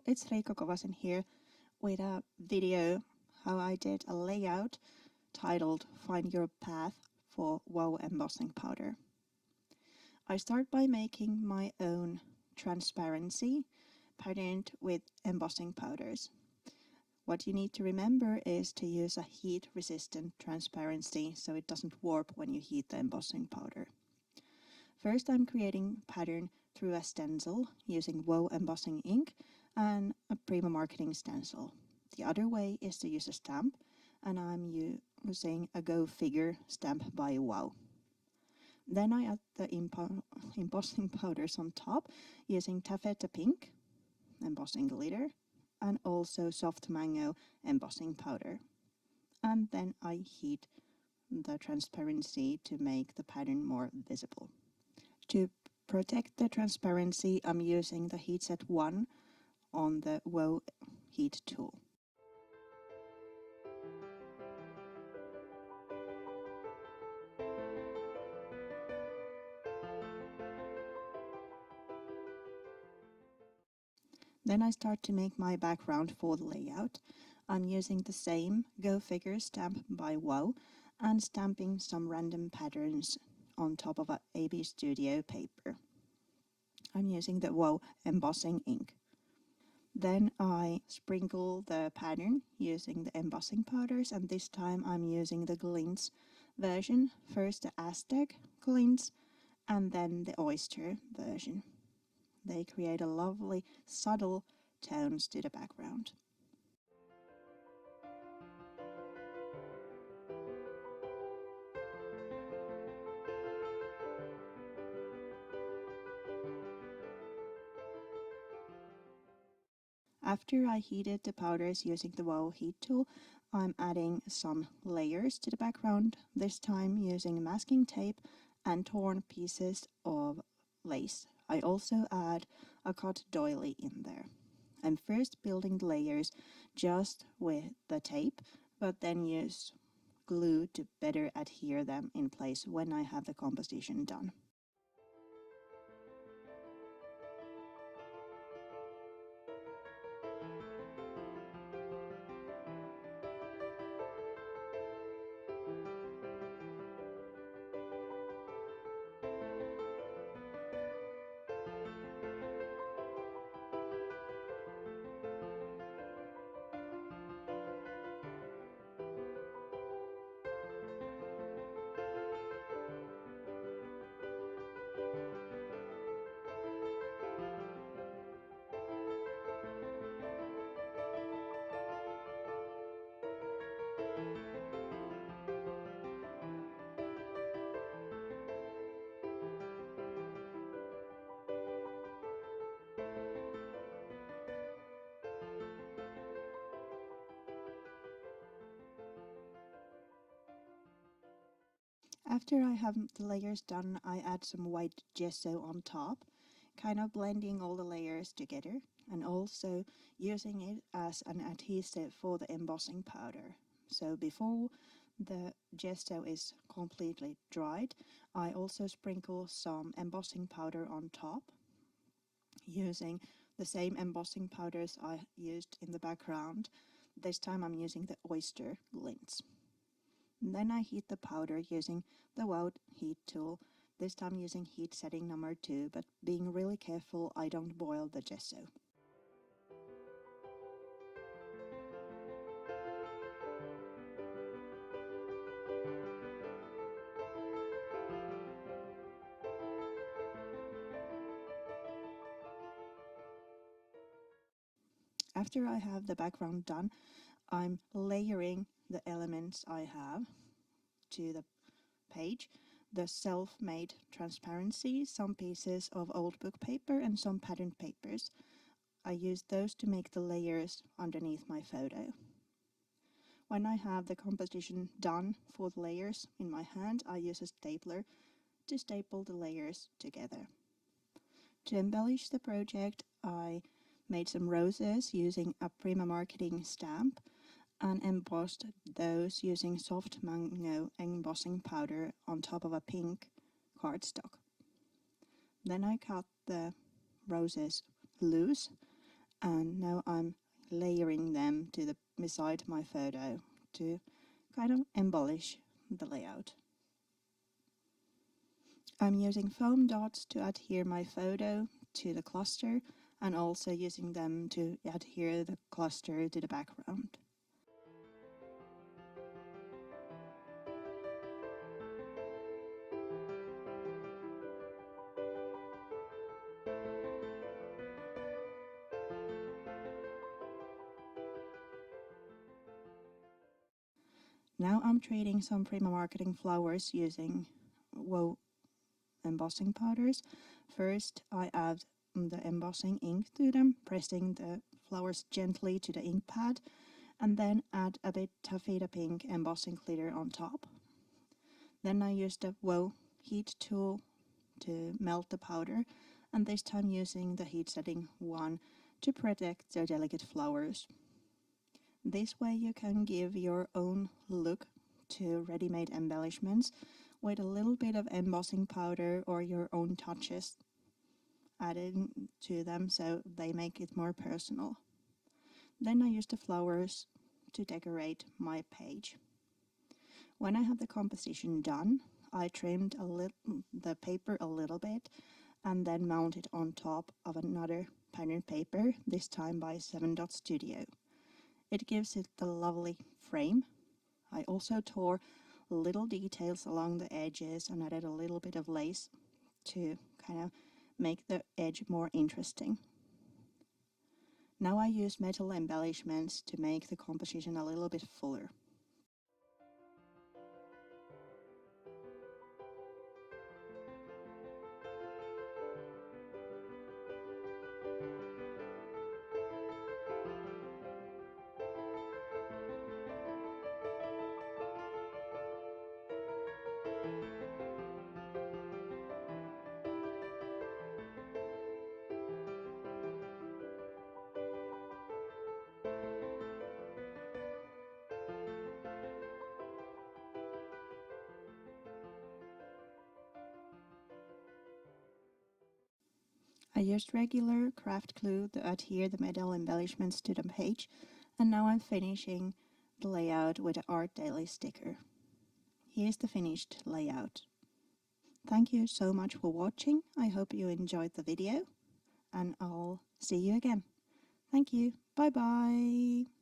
Hello, it's Riikka Kovasen here with a video how I did a layout titled Find Your Path for Wow Embossing Powder. I start by making my own transparency patterned with embossing powders. What you need to remember is to use a heat-resistant transparency so it doesn't warp when you heat the embossing powder. First, I'm creating pattern through a stencil using Wow embossing ink and a Prima Marketing stencil. The other way is to use a stamp, and I'm using a Go Figure stamp by Wow. Then I add the embossing powders on top using Taffeta Pink embossing glitter and also soft mango embossing powder. And then I heat the transparency to make the pattern more visible. To protect the transparency, I'm using the heat set 1 on the Wow heat tool. Then I start to make my background for the layout. I'm using the same Go Figure stamp by Wow and stamping some random patterns on top of a AB Studio paper. I'm using the Wow embossing ink. Then I sprinkle the pattern using the embossing powders, and this time I'm using the Glintz version. First the Aztec Glintz and then the Oyster version. They create a lovely subtle tones to the background. After I heated the powders using the Wow heat tool, I'm adding some layers to the background, this time using masking tape and torn pieces of lace. I also add a cut doily in there. I'm first building the layers just with the tape, but then use glue to better adhere them in place when I have the composition done. After I have the layers done, I add some white gesso on top, kind of blending all the layers together and also using it as an adhesive for the embossing powder. So before the gesso is completely dried, I also sprinkle some embossing powder on top, using the same embossing powders I used in the background. This time I'm using the Oyster Glintz. Then I heat the powder using the Wow heat tool, this time using heat setting number 2, but being really careful I don't boil the gesso. After I have the background done, I'm layering the elements I have to the page, the self-made transparency, some pieces of old book paper and some patterned papers. I use those to make the layers underneath my photo. When I have the composition done for the layers in my hand, I use a stapler to staple the layers together. To embellish the project, I made some roses using a Prima Marketing stamp and embossed those using soft mango embossing powder on top of a pink cardstock. Then I cut the roses loose And now I'm layering them to the beside my photo to kind of embellish the layout. I'm using foam dots to adhere my photo to the cluster and also using them to adhere the cluster to the background. Now I'm treating some Prima Marketing flowers using embossing powders. First I add the embossing ink to them, pressing the flowers gently to the ink pad, and then add a bit Taffeta Pink embossing glitter on top. Then I use the heat tool to melt the powder, and this time using the heat setting 1 to protect the delicate flowers. This way you can give your own look to ready-made embellishments with a little bit of embossing powder or your own touches added to them so they make it more personal. Then I use the flowers to decorate my page. When I have the composition done, I trimmed the paper a little bit and then mount it on top of another pattern paper, this time by 7 Dot Studio. It gives it the lovely frame. I also tore little details along the edges and added a little bit of lace to kind of make the edge more interesting. Now I use metal embellishments to make the composition a little bit fuller. I used regular craft glue to adhere the metal embellishments to the page, and now I'm finishing the layout with the Art Daily sticker. Here's the finished layout. Thank you so much for watching. I hope you enjoyed the video, and I'll see you again. Thank you. Bye bye.